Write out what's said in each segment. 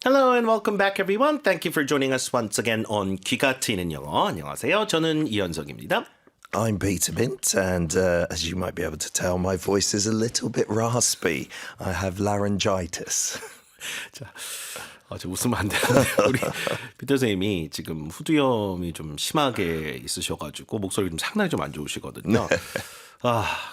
Hello and welcome back everyone. Thank you for joining us once again on 귀가 트이는 영어. 안녕하세요. 저는 이현석입니다. I'm Peter Bint, and as you might be able to tell, my voice is a little bit raspy. I have laryngitis. 자, 저 웃으면 안 되는데 우리 피터 선생님이 지금 후두염이 좀 심하게 있으셔가지고 목소리 좀 상당히 좀 안 좋으시거든요.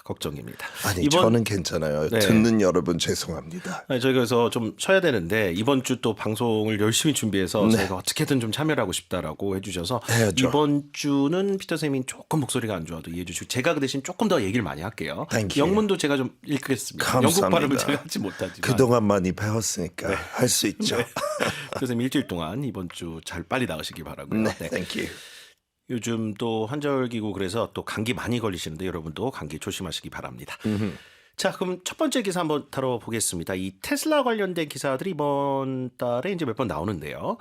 걱정입니다. 아니, 저는 괜찮아요. 네. 듣는 여러분 죄송합니다. 저희가 그래서 좀 쉬어야 되는데 이번 주 또 방송을 열심히 준비해서 저희가 어떻게든 좀 참여를 하고 싶다라고 해주셔서 해야죠. 이번 주는 피터 선생님이 조금 목소리가 안 좋아도 이해해 주시고 제가 그 대신 조금 더 얘기를 많이 할게요. Thank you. 영문도 제가 좀 읽겠습니다. 감사합니다. 영국 발음을 제가 하지 못하지만 그동안 많이 배웠으니까 할 수 있죠. 피터 선생님 일주일 동안 이번 주 잘 빨리 나으시기 바라고요. 네, thank you. 요즘 또 환절기고 그래서 또 감기 많이 걸리시는데 여러분도 감기 조심하시기 바랍니다. 자, 그럼 첫 번째 기사 한번 다뤄보겠습니다. 이 테슬라 관련된 기사들이 이번 달에 이제 몇 번 나오는데요.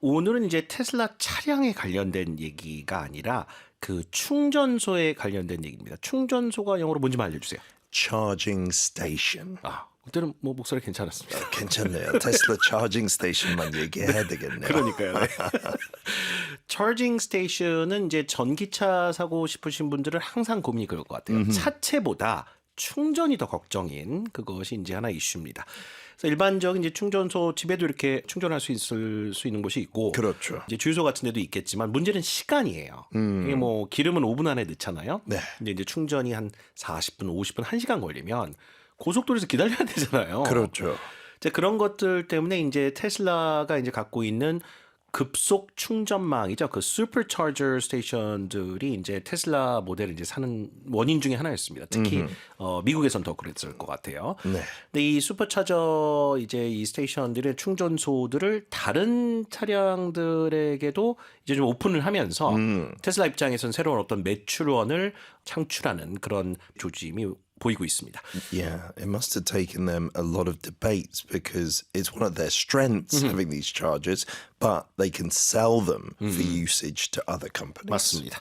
오늘은 이제 테슬라 차량에 관련된 얘기가 아니라 그 충전소에 관련된 얘기입니다. 충전소가 영어로 뭔지 알려주세요. Charging station. 그때는 뭐 목소리 괜찮았습니다. 괜찮네요. 테슬라 charging station만 얘기해야 되겠네요. 그러니까요. 네. 차징 스테이션은 이제 전기차 사고 싶으신 분들은 항상 고민이 그럴 것 같아요. 차체보다 충전이 더 걱정인 그것이 이제 하나 이슈입니다. 그래서 일반적인 이제 충전소 집에도 이렇게 충전할 수 있는 곳이 있고, 그렇죠. 이제 주유소 같은 데도 있겠지만 문제는 시간이에요. 이게 뭐 기름은 5분 안에 넣잖아요. 네. 근데 이제 충전이 한 40분, 50분, 1시간 걸리면 고속도로에서 기다려야 되잖아요. 그렇죠. 이제 그런 것들 때문에 이제 테슬라가 이제 갖고 있는 급속 충전망이죠. 그 슈퍼차저 스테이션들이 이제 테슬라 모델을 이제 사는 원인 중에 하나였습니다. 특히 미국에선 더 그랬을 것 같아요. 네. 근데 이 슈퍼차저 이제 이 스테이션들의 충전소들을 다른 차량들에게도 이제 좀 오픈을 하면서 테슬라 입장에선 새로운 어떤 매출원을 창출하는 그런 조짐이 보이고 있습니다. Yeah, it must have taken them a lot of debates because it's one of their strengths having these chargers, but they can sell them for usage to other companies. 맞습니다.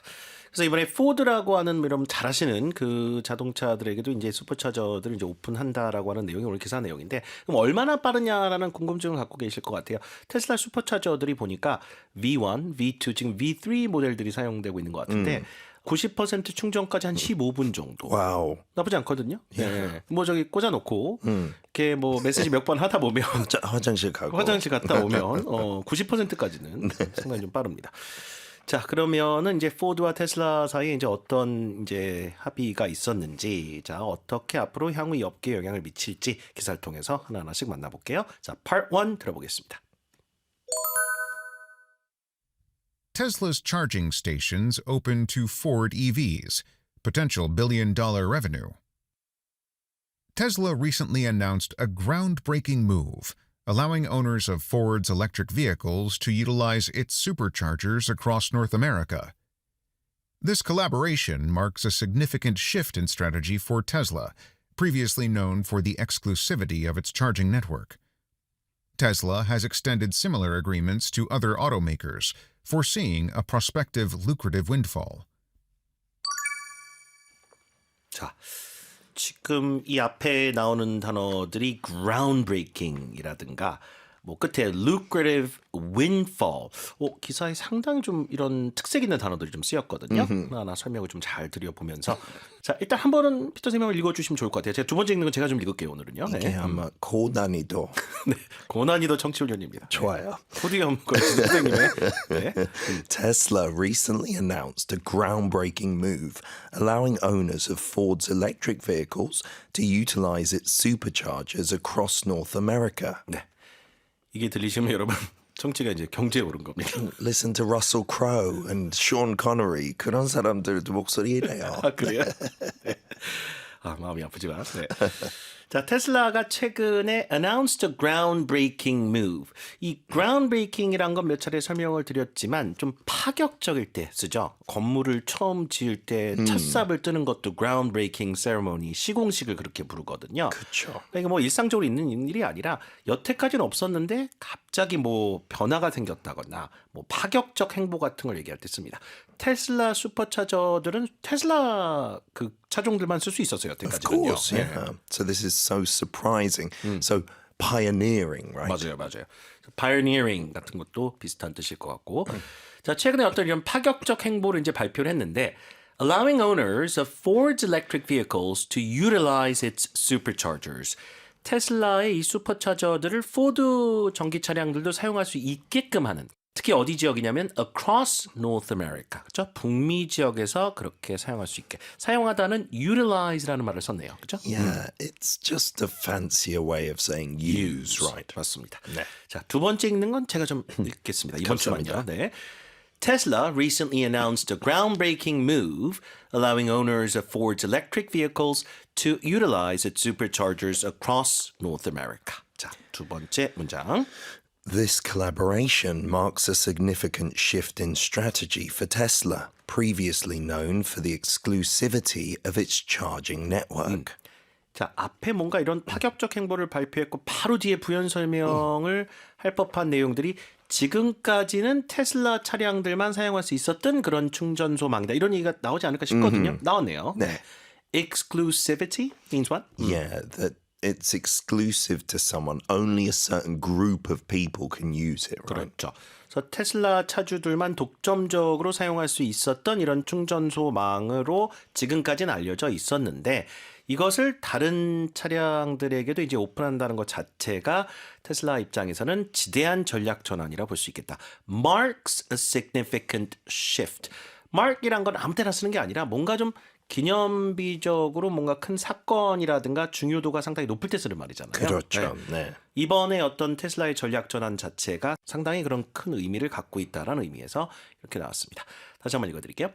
그래서 이번에 포드라고 하는 이런 잘하시는 그 자동차들에게도 이제 슈퍼차저들을 이제 오픈한다라고 하는 내용이 오늘 기사 내용인데 그럼 얼마나 빠르냐라는 궁금증을 갖고 계실 것 같아요. 테슬라 슈퍼차저들이 보니까 V1, V2, 지금 V3 모델들이 사용되고 있는 것 같은데 90% 충전까지 한 15분 정도. 와우. 나쁘지 않거든요. 네. 뭐 저기 꽂아놓고 이렇게 뭐 메시지 몇 번 하다 보면 화장실 가고. 화장실 갔다 오면 90%까지는 상당히 좀 빠릅니다. 자, 그러면은 이제 포드와 테슬라 사이에 이제 어떤 이제 합의가 있었는지, 자, 어떻게 앞으로 향후 이 업계에 영향을 미칠지 기사를 통해서 하나하나씩 만나볼게요. 자, Part 1 들어보겠습니다. Tesla's charging stations open to Ford EVs, potential billion-dollar revenue. Tesla recently announced a groundbreaking move, allowing owners of Ford's electric vehicles to utilize its superchargers across North America. This collaboration marks a significant shift in strategy for Tesla, previously known for the exclusivity of its charging network. Tesla has extended similar agreements to other automakers, foreseeing a prospective lucrative windfall. 자, 지금 이 앞에 나오는 단어들이 groundbreaking이라든가 뭐 끝에 lucrative windfall. 기사에 상당히 좀 이런 특색 있는 단어들이 좀 쓰였거든요. 하나하나 설명을 좀 잘 드려보면서 자, 일단 한 번은 피터 설명을 읽어주시면 좋을 것 같아요. 제가 두 번째 읽는 건 제가 좀 읽을게요, 오늘은요. 이게 네. 아마 고난이도. 네, 고난이도 청취훈련입니다. 좋아요. 후디엄 걸치는 선생님의 네. Tesla recently announced a groundbreaking move, allowing owners of Ford's electric vehicles to utilize its superchargers across North America. 네. 이게 들리시면 여러분 정치가 이제 경제에 오른 겁니다. Listen to Russell Crowe and Sean Connery. 그런 사람들도 목소리래요. 그래요? 네. 마음이 아프지만. 네. 자, 테슬라가 최근에 announced a groundbreaking move. 이 groundbreaking이란 건 몇 차례 설명을 드렸지만 좀 파격적일 때 쓰죠. 건물을 처음 지을 때 첫삽을 뜨는 것도 groundbreaking ceremony, 시공식을 그렇게 부르거든요. 그렇죠. 그러니까 뭐 일상적으로 있는 일이 아니라 여태까지는 없었는데 갑자기 뭐 변화가 생겼다거나 뭐 파격적 행보 같은 걸 얘기할 때 씁니다. 테슬라 슈퍼차저들은 테슬라 그 차종들만 쓸 수 있었어요, Of 여태까지는요. course, yeah. So this is so surprising. So pioneering, right? 맞아요, 맞아요. pioneering 같은 것도 비슷한 뜻일 것 같고. 자, 최근에 어떤 이런 파격적 행보를 이제 발표를 했는데 allowing owners of Ford's electric vehicles to utilize its superchargers. 테슬라의 이 슈퍼차저들을 포드 전기 차량들도 사용할 수 있게끔 하는 특히 어디 지역이냐면 across North America. 그렇죠? 북미 지역에서 그렇게 사용할 수 있게. 사용하다는 utilize라는 말을 썼네요. 그렇죠? Yeah, it's just a fancier way of saying use, right? 맞습니다. 네. 자, 두 번째 읽는 건 제가 좀 읽겠습니다. 이번 주만요. 네. Tesla recently announced a groundbreaking move allowing owners of Ford's electric vehicles to utilize its superchargers across North America. 자, 두 번째 문장. This collaboration marks a significant shift in strategy for Tesla, previously known for the exclusivity of its charging network. 자, 앞에 뭔가 이런 파격적 행보를 발표했고 바로 뒤에 부연 설명을 할 법한 내용들이 지금까지는 테슬라 차량들만 사용할 수 있었던 그런 충전소망이다. 이런 얘기가 나오지 않을까 싶거든요. 나왔네요. 네. Exclusivity means what? Yeah, that it's exclusive to someone. Only a certain group of people can use it, right? 그렇죠. 그래서 테슬라 차주들만 독점적으로 사용할 수 있었던 이런 충전소망으로 지금까지는 알려져 있었는데 이것을 다른 차량들에게도 이제 오픈한다는 것 자체가 테슬라 입장에서는 지대한 전략 전환이라 볼 수 있겠다. Marks a significant shift. Mark이란 건 아무 때나 쓰는 게 아니라 뭔가 좀 기념비적으로 뭔가 큰 사건이라든가 중요도가 상당히 높을 때 쓰는 말이잖아요. 그렇죠. 네. 이번에 어떤 테슬라의 전략 전환 자체가 상당히 그런 큰 의미를 갖고 있다라는 의미에서 이렇게 나왔습니다. 다시 한번 읽어드릴게요.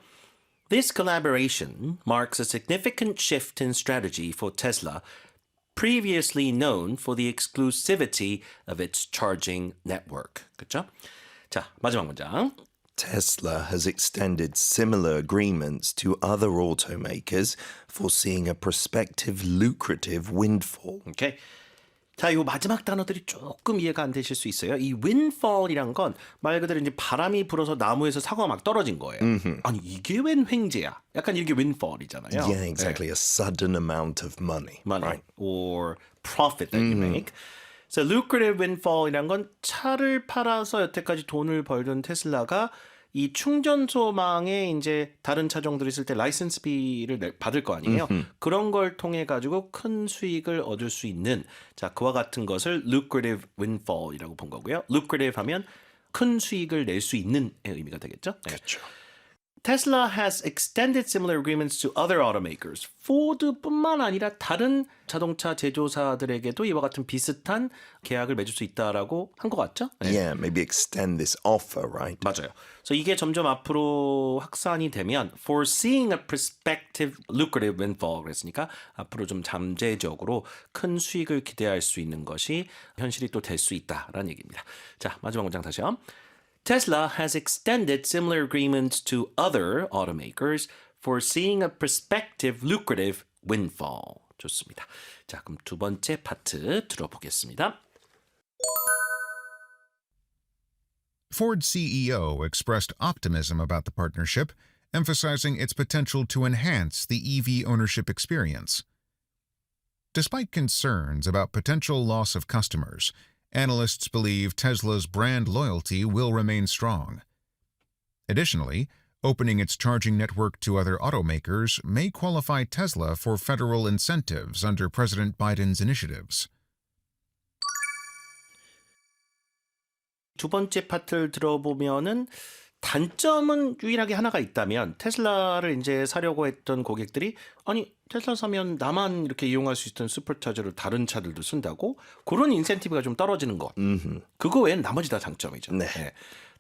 This collaboration marks a significant shift in strategy for Tesla, previously known for the exclusivity of its charging network. 그렇죠? 자, 마지막 문장. Tesla has extended similar agreements to other automakers, foreseeing a prospective lucrative windfall. 오케이. 자, 요 마지막 단어들이 조금 이해가 안 되실 수 있어요. 이 windfall이란 건 말 그대로 이제 바람이 불어서 나무에서 사과가 막 떨어진 거예요. 아니 이게 웬 횡재야? 약간 이게 windfall이잖아요. Yeah, exactly. A sudden amount of money. Money Right. or profit that you make. So lucrative windfall이란 건 차를 팔아서 여태까지 돈을 벌던 테슬라가 이 충전소망에 이제 다른 차종들이 있을 때 라이센스비를 받을 거 아니에요. 그런 걸 통해 가지고 큰 수익을 얻을 수 있는 자 그와 같은 것을 lucrative windfall이라고 본 거고요. lucrative 하면 큰 수익을 낼 수 있는 의미가 되겠죠. 네. 그렇죠. Tesla has extended similar agreements to other automakers. 포드뿐만 아니라 다른 자동차 제조사들에게도 이와 같은 비슷한 계약을 맺을 수 있다라고 한 것 같죠? 네. Yeah, maybe extend this offer, right? 맞아요. 그래서 이게 점점 앞으로 확산이 되면 foreseeing a prospective lucrative windfall 그랬으니까 앞으로 좀 잠재적으로 큰 수익을 기대할 수 있는 것이 현실이 또 될 수 있다라는 얘기입니다. 자, 마지막 문장 다시요. Tesla has extended similar agreements to other automakers, foreseeing a prospective lucrative windfall. 좋습니다. 자, 그럼 두 번째 파트 들어보겠습니다. Ford CEO expressed optimism about the partnership, emphasizing its potential to enhance the EV ownership experience. Despite concerns about potential loss of customers, analysts believe Tesla's brand loyalty will remain strong. Additionally, opening its charging network to other automakers may qualify Tesla for federal incentives under President Biden's initiatives. 두 번째 파트를 들어보면은 단점은 유일하게 하나가 있다면 테슬라를 이제 사려고 했던 고객들이 아니 테슬라 사면 나만 이렇게 이용할 수 있던 슈퍼차저를 다른 차들도 쓴다고 그런 인센티브가 좀 떨어지는 것. 그거 외엔 나머지 다 장점이죠. 네. 네.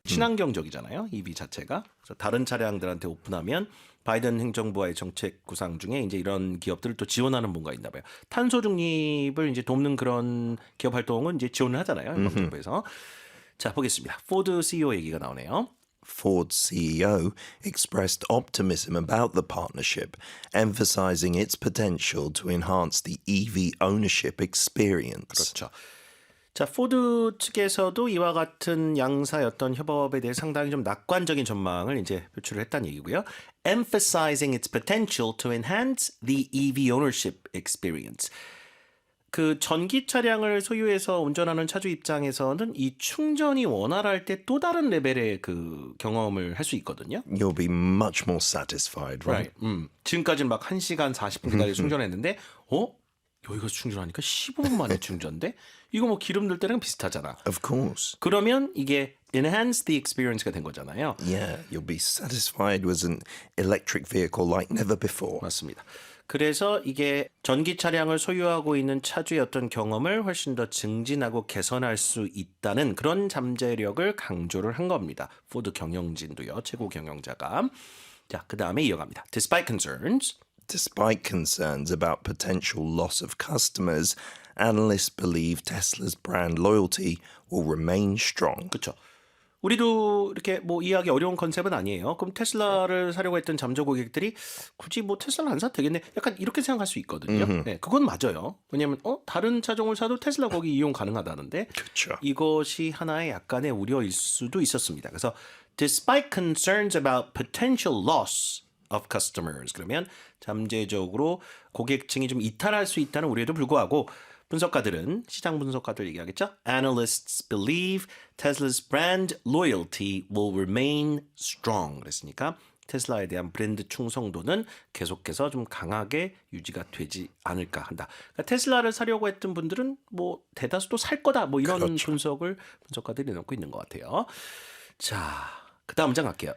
친환경적이잖아요. EV 자체가. 그래서 다른 차량들한테 오픈하면 바이든 행정부와의 정책 구상 중에 이제 이런 기업들을 또 지원하는 뭔가 있나 봐요. 탄소 중립을 이제 돕는 그런 기업 활동은 이제 지원을 하잖아요. 정부에서. 자, 보겠습니다. 포드 CEO 얘기가 나오네요. Ford's CEO expressed optimism about the partnership, emphasizing its potential to enhance the EV ownership experience. 그렇죠. 자, 포드 측에서도 이와 같은 양사였던 협업에 대해 상당히 좀 낙관적인 전망을 이제 표출을 했다는 얘기고요. Emphasizing its potential to enhance the EV ownership experience. 그 전기 차량을 소유해서 운전하는 차주 입장에서는 이 충전이 원활할 때 또 다른 레벨의 그 경험을 할 수 있거든요. You'll be much more satisfied, right? 지금까지는 막 1시간 40분 기다려 충전했는데 여기 가서 충전하니까 15분 만에 충전돼? 이거 뭐 기름 넣을 때랑 비슷하잖아. Of course. 그러면 이게 enhance the experience가 된 거잖아요. Yeah, you'll be satisfied with an electric vehicle like never before. 맞습니다. 그래서 이게 전기 차량을 소유하고 있는 차주의 어떤 경험을 훨씬 더 증진하고 개선할 수 있다는 그런 잠재력을 강조를 한 겁니다. 포드 경영진도요. 최고 경영자가. 자, 그 다음에 이어갑니다. Despite concerns. Despite concerns about potential loss of customers, analysts believe Tesla's brand loyalty will remain strong. 그렇죠. 우리도 이렇게 뭐 이해하기 어려운 컨셉은 아니에요. 그럼 테슬라를 사려고 했던 잠재 고객들이 굳이 뭐 테슬라를 안 사도 되겠네. 약간 이렇게 생각할 수 있거든요. 네, 그건 맞아요. 왜냐하면 다른 차종을 사도 테슬라 거기 이용 가능하다는데 그렇죠. 이것이 하나의 약간의 우려일 수도 있었습니다. 그래서 despite concerns about potential loss of customers 그러면 잠재적으로 고객층이 좀 이탈할 수 있다는 우려에도 불구하고 분석가들은 시장 분석가들 얘기하겠죠. Analysts believe Tesla's brand loyalty will remain strong. 그랬으니까 테슬라에 대한 브랜드 충성도는 계속해서 좀 강하게 유지가 되지 않을까 한다. 그러니까 테슬라를 사려고 했던 분들은 뭐 대다수도 살 거다. 뭐 이런 분석을 분석가들이 내놓고 있는 것 같아요. 자, 그 다음 문장 갈게요.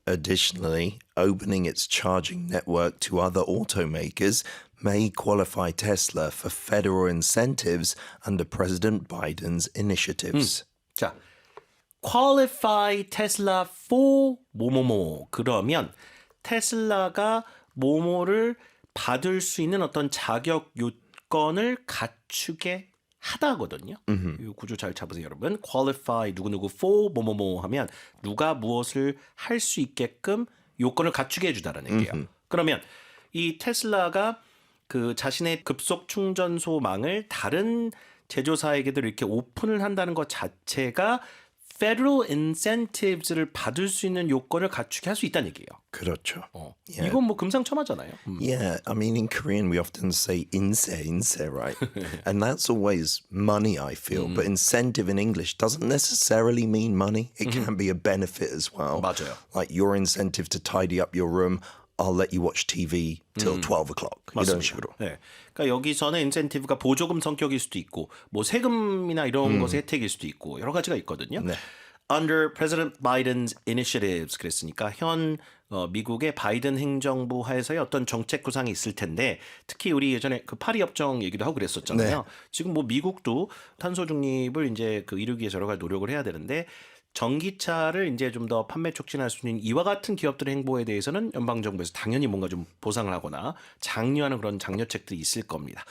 Additionally, opening its charging network to other automakers may qualify Tesla for federal incentives under President Biden's initiatives. 자, qualify Tesla for 뭐뭐뭐 그러면 테슬라가 뭐뭐를 받을 수 있는 어떤 자격 요건을 갖추게 하다거든요. 이 구조 잘 잡으세요, 여러분. qualify 누구누구 for 뭐뭐뭐 하면 누가 무엇을 할 수 있게끔 요건을 갖추게 해주다라는 얘기예요. 그러면 이 테슬라가 그 자신의 급속 충전소망을 다른 제조사에게도 이렇게 오픈을 한다는 것 자체가 federal incentives를 받을 수 있는 요건을 갖추게 할 수 있다는 얘기예요. 그렇죠. 이건 뭐 금상첨화잖아요. Yeah, I mean, in Korean, we often say inse, right? And that's always money, I feel. But incentive in English doesn't necessarily mean money. It can be a benefit as well. 맞아요. Like your incentive to tidy up your room, I'll let you watch TV till 12 o'clock. 이런 식으로. 네. 그러니까 여기서는 인센티브가 보조금 성격일 수도 있고 뭐 세금이나 이런 것의 혜택일 수도 있고 여러 가지가 있거든요. 네. Under President Biden's initiatives 그랬으니까 현 미국의 바이든 행정부 하에서의 어떤 정책 구상이 있을 텐데 특히 우리 예전에 그 파리 협정 얘기도 하고 그랬었잖아요. 네. 지금 뭐 미국도 탄소 중립을 이제 그 이루기 위해서 여러 가지 노력을 해야 되는데 전기차를 이제 좀 더 판매 촉진할 수 있는 이와 같은 기업들의 행보에 대해서는 연방정부에서 당연히 뭔가 좀 보상을 하거나 장려하는 그런 장려책들이 있을 겁니다.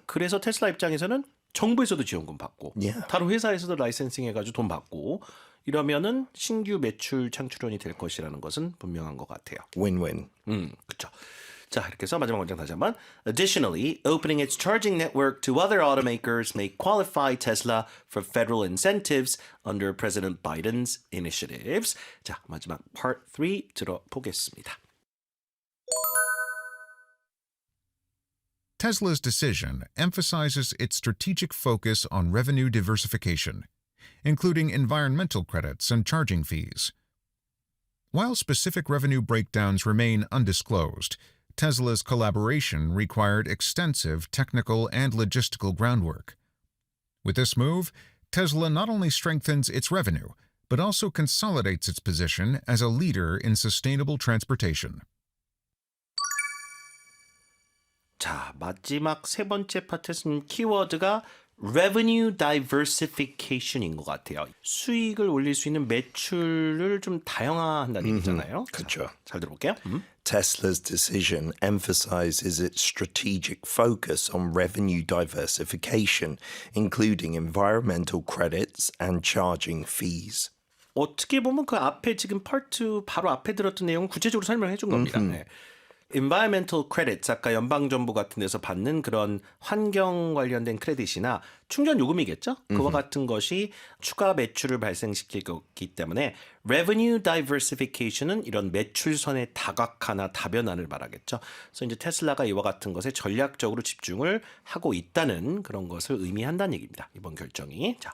그래서 테슬라 입장에서는 정부에서도 지원금 받고 Yeah. 다른 회사에서도 라이센싱 해가지고 돈 받고 이러면은 신규 매출 창출원이 될 것이라는 것은 분명한 것 같아요. Win-win. 그렇죠. 자, 이렇게 해서 마지막 문장 다시 한번. Additionally, opening its charging network to other automakers may qualify Tesla for federal incentives under President Biden's initiatives. 자, 마지막 part 3 들어보겠습니다. Tesla's decision emphasizes its strategic focus on revenue diversification, including environmental credits and charging fees. While specific revenue breakdowns remain undisclosed, Tesla's collaboration required extensive technical and logistical groundwork. With this move, Tesla not only strengthens its revenue, but also consolidates its position as a leader in sustainable transportation. 자, 마지막 세 번째 파트에서는 키워드가 revenue diversification인 것 같아요. 수익을 올릴 수 있는 매출을 좀 다양화한다는 얘기잖아요. 그렇죠. 잘 들어볼게요. Tesla's decision emphasizes its strategic focus on revenue diversification, including environmental credits and charging fees. 어떻게 보면 그 앞에 지금 파트 바로 앞에 들었던 내용을 구체적으로 설명해 준 겁니다. 네. environmental credits, 아까 연방정부 같은 데서 받는 그런 환경 관련된 크레딧이나 충전 요금이겠죠? 그와 같은 것이 추가 매출을 발생시킬 거기 때문에 revenue diversification은 이런 매출선의 다각화나 다변화를 말하겠죠. 그래서 이제 테슬라가 이와 같은 것에 전략적으로 집중을 하고 있다는 그런 것을 의미한다는 얘기입니다. 이번 결정이. 자,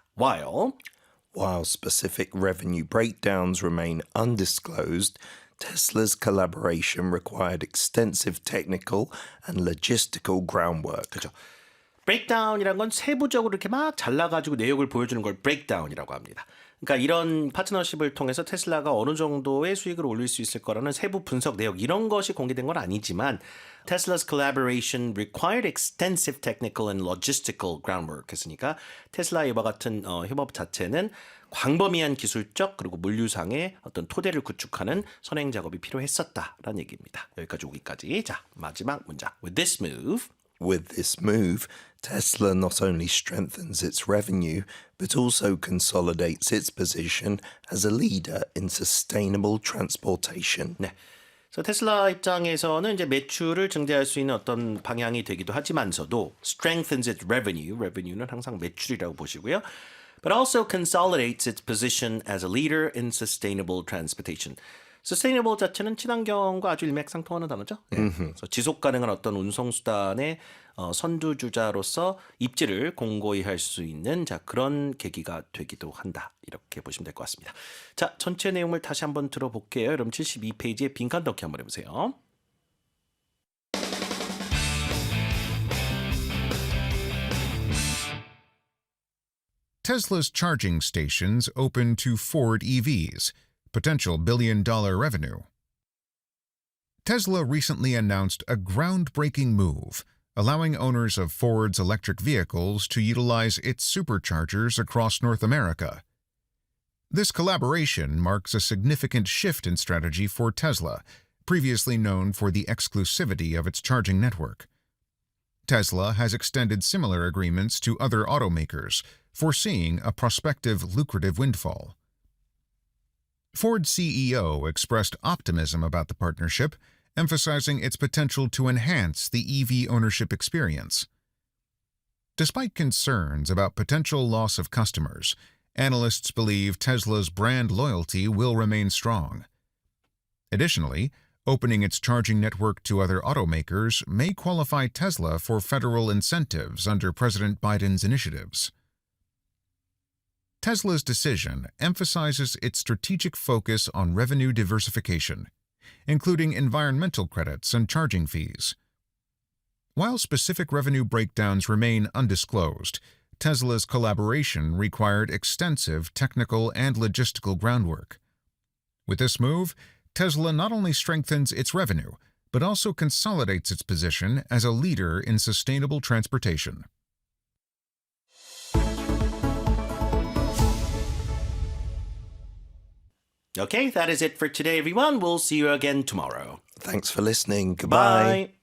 While specific revenue breakdowns remain undisclosed, Tesla's collaboration required extensive technical and logistical groundwork. 그죠. 브레이크다운이란 건 세부적으로 이렇게 막 잘라가지고 내역을 보여주는 걸 브레이크다운이라고 합니다. 그러니까 이런 파트너십을 통해서 테슬라가 어느 정도의 수익을 올릴 수 있을 거라는 세부 분석 내역 이런 것이 공개된 건 아니지만 Tesla's collaboration required extensive technical and logistical groundwork 했으니까 테슬라 이와 같은 협업 자체는 광범위한 기술적 그리고 물류상의 어떤 토대를 구축하는 선행 작업이 필요했었다라는 얘기입니다. 여기까지 오기까지. 자, 마지막 문장. With this move, Tesla not only strengthens its revenue, but also consolidates its position as a leader in sustainable transportation. 네. 그래서 테슬라 입장에서는 이제 매출을 증대할 수 있는 어떤 방향이 되기도 하지만서도 strengthens its revenue는 항상 매출이라고 보시고요. But also consolidates its position as a leader in sustainable transportation. sustainable 자체는 친환경과 아주 일맥상통하는 단어죠. 네. 그래서 지속 가능한 어떤 운송 수단의 선두주자로서 입지를 공고히 할 수 있는 자 그런 계기가 되기도 한다. 이렇게 보시면 될 것 같습니다. 자, 전체 내용을 다시 한번 들어볼게요. 여러분 72페이지에 빈칸 넣기 한번 해보세요. Tesla's charging stations open to Ford EVs, potential billion-dollar revenue. Tesla recently announced a groundbreaking move, allowing owners of Ford's electric vehicles to utilize its superchargers across North America. This collaboration marks a significant shift in strategy for Tesla, previously known for the exclusivity of its charging network. Tesla has extended similar agreements to other automakers, foreseeing a prospective lucrative windfall. Ford's CEO expressed optimism about the partnership, emphasizing its potential to enhance the EV ownership experience. Despite concerns about potential loss of customers, analysts believe Tesla's brand loyalty will remain strong. Additionally, opening its charging network to other automakers may qualify Tesla for federal incentives under President Biden's initiatives. Tesla's decision emphasizes its strategic focus on revenue diversification, including environmental credits and charging fees. While specific revenue breakdowns remain undisclosed, Tesla's collaboration required extensive technical and logistical groundwork. With this move, Tesla not only strengthens its revenue, but also consolidates its position as a leader in sustainable transportation. Okay, that is it for today, everyone. We'll see you again tomorrow. Thanks for listening. Goodbye. Bye.